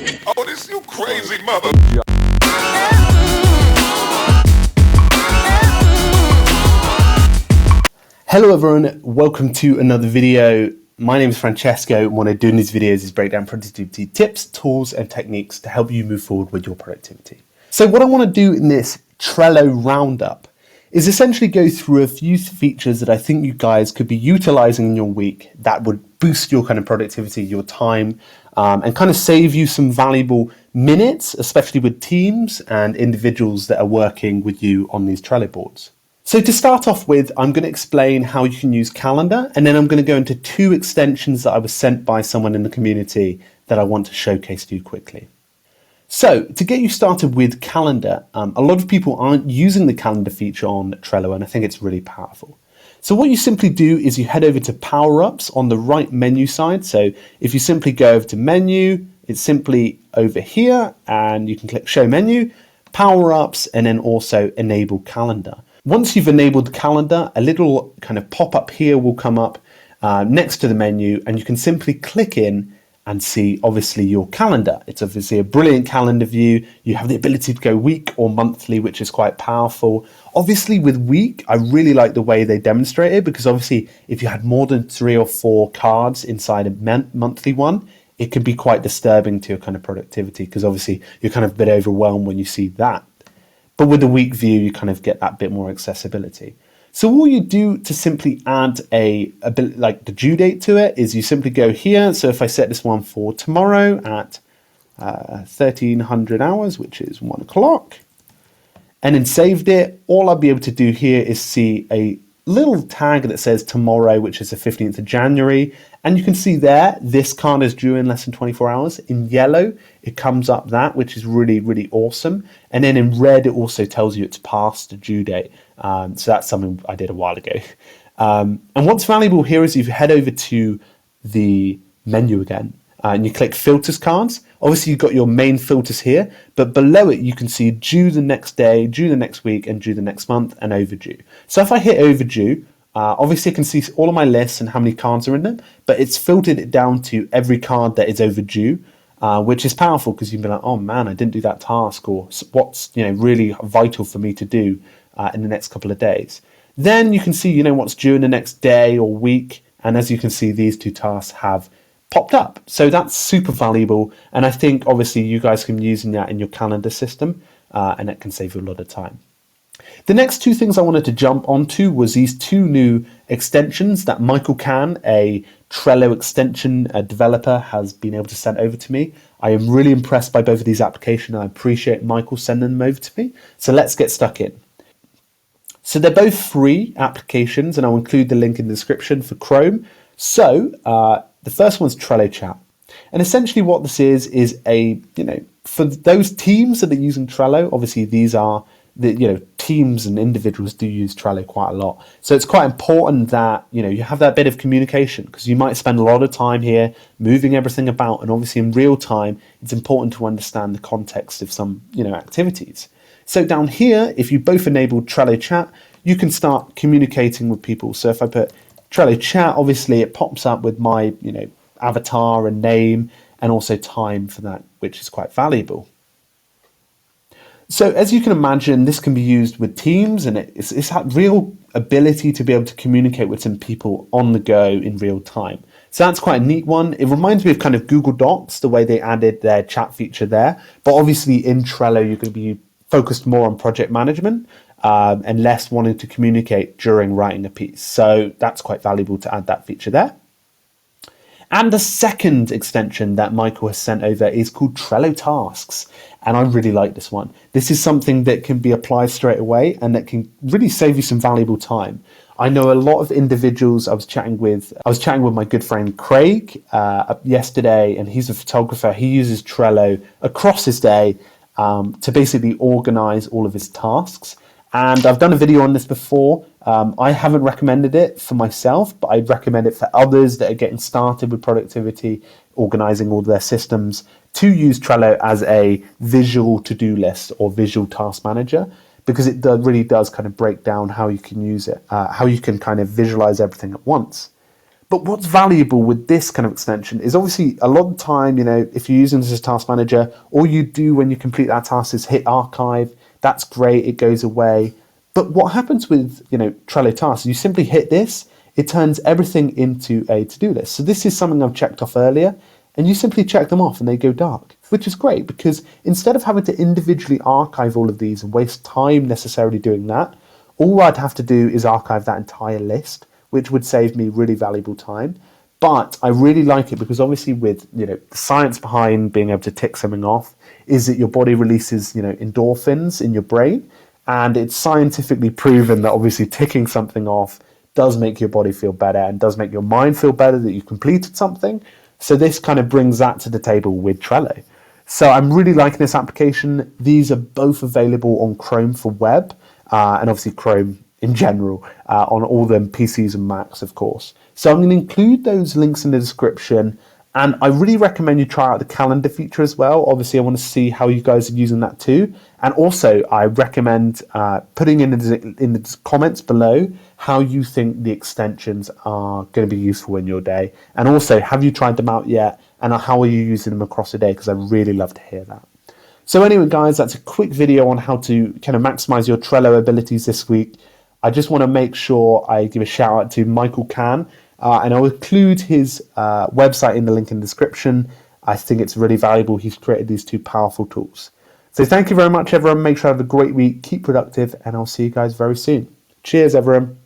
Oh, this you crazy mother. Hello everyone, welcome to another video. My name is Francesco, and what I do in these videos is break down productivity tips, tools and techniques to help you move forward with your productivity. So what I want to do in this Trello roundup is essentially go through a few features that I think you guys could be utilizing in your week that would boost your kind of productivity, your time, and kind of save you some valuable minutes, especially with teams and individuals that are working with you on these Trello boards. So to start off with, I'm going to explain how you can use Calendar, and then I'm going to go into two extensions that I was sent by someone in the community that I want to showcase to you quickly. So to get you started with Calendar, a lot of people aren't using the Calendar feature on Trello, and I think it's really powerful. So what you simply do is you head over to power-ups on the right menu side. So if you simply go over to menu, it's simply over here, and you can click show menu, power-ups, and then also enable calendar. Once you've enabled calendar, a little kind of pop-up here will come up next to the menu, and you can simply click in and see obviously your calendar. It's obviously a brilliant calendar view. You have the ability to go week or monthly, which is quite powerful. Obviously with week, I really like the way they demonstrate it, because obviously if you had more than 3 or 4 cards inside a monthly one, it can be quite disturbing to your kind of productivity, because obviously you're kind of a bit overwhelmed when you see that. But with the week view, you kind of get that bit more accessibility. So all you do to simply add a bit like the due date to it is you simply go here. So if I set this one for tomorrow at 1300 hours, which is 1 o'clock, and then saved it, all I'll be able to do here is see a little tag that says tomorrow, which is the 15th of January. And you can see there, this card is due in less than 24 hours. In yellow, it comes up that, which is really, really awesome. And then in red, it also tells you it's past the due date. So that's something I did a while ago. And what's valuable here is if you head over to the menu again, and you click filters cards. Obviously you've got your main filters here, but below it you can see due the next day, due the next week, and due the next month, and overdue. So if I hit overdue, obviously I can see all of my lists and how many cards are in them, but it's filtered it down to every card that is overdue, which is powerful, because you can be like, oh man, I didn't do that task, or what's really vital for me to do in the next couple of days. Then you can see what's due in the next day or week, and as you can see, these two tasks have popped up. So that's super valuable, and I think obviously you guys can be using that in your calendar system, and it can save you a lot of time. The next two things I wanted to jump onto was these two new extensions that Michael Can, a Trello extension developer, has been able to send over to me. I am really impressed by both of these applications. I appreciate Michael sending them over to me. So let's get stuck in. So they're both free applications, and I'll include the link in the description for Chrome. So the first one's Trello Chat. And essentially what this is a, for those teams that are using Trello, obviously these are the, teams and individuals do use Trello quite a lot. So it's quite important that, you have that bit of communication, because you might spend a lot of time here moving everything about. And obviously in real time, it's important to understand the context of some, activities. So down here, if you both enable Trello Chat, you can start communicating with people. So if I put Trello Chat, obviously it pops up with my, avatar and name, and also time for that, which is quite valuable. So as you can imagine, this can be used with teams, and it's that real ability to be able to communicate with some people on the go in real time. So that's quite a neat one. It reminds me of kind of Google Docs, the way they added their chat feature there. But obviously in Trello, you're going to be focused more on project management and less wanting to communicate during writing a piece. So that's quite valuable to add that feature there. And the second extension that Michael has sent over is called Trello Tasks. And I really like this one. This is something that can be applied straight away, and that can really save you some valuable time. I know a lot of individuals. I was chatting with my good friend Craig yesterday, and he's a photographer. He uses Trello across his day to basically organize all of his tasks. And I've done a video on this before. I haven't recommended it for myself, but I'd recommend it for others that are getting started with productivity, organizing all their systems, to use Trello as a visual to-do list or visual task manager, because it really does kind of break down how you can use it, how you can kind of visualize everything at once. But what's valuable with this kind of extension is obviously a lot of the time, if you're using this as a task manager, all you do when you complete that task is hit archive. That's great, it goes away. But what happens with, Trello tasks, you simply hit this, it turns everything into a to-do list. So this is something I've checked off earlier, and you simply check them off and they go dark, which is great because instead of having to individually archive all of these and waste time necessarily doing that, all I'd have to do is archive that entire list, which would save me really valuable time. But I really like it because obviously with, the science behind being able to tick something off is that your body releases, endorphins in your brain. And it's scientifically proven that obviously ticking something off does make your body feel better and does make your mind feel better that you completed something. So this kind of brings that to the table with Trello. So I'm really liking this application. These are both available on Chrome for web and obviously Chrome in general on all the PCs and Macs, of course. So I'm going to include those links in the description. And I really recommend you try out the calendar feature as well. Obviously, I want to see how you guys are using that too. And also, I recommend putting in the comments below how you think the extensions are going to be useful in your day. And also, have you tried them out yet? And how are you using them across the day? Because I really love to hear that. So anyway, guys, that's a quick video on how to kind of maximize your Trello abilities this week. I just want to make sure I give a shout out to Michael Can. And I'll include his website in the link in the description. I think it's really valuable. He's created these two powerful tools. So thank you very much, everyone. Make sure you have a great week. Keep productive, and I'll see you guys very soon. Cheers, everyone.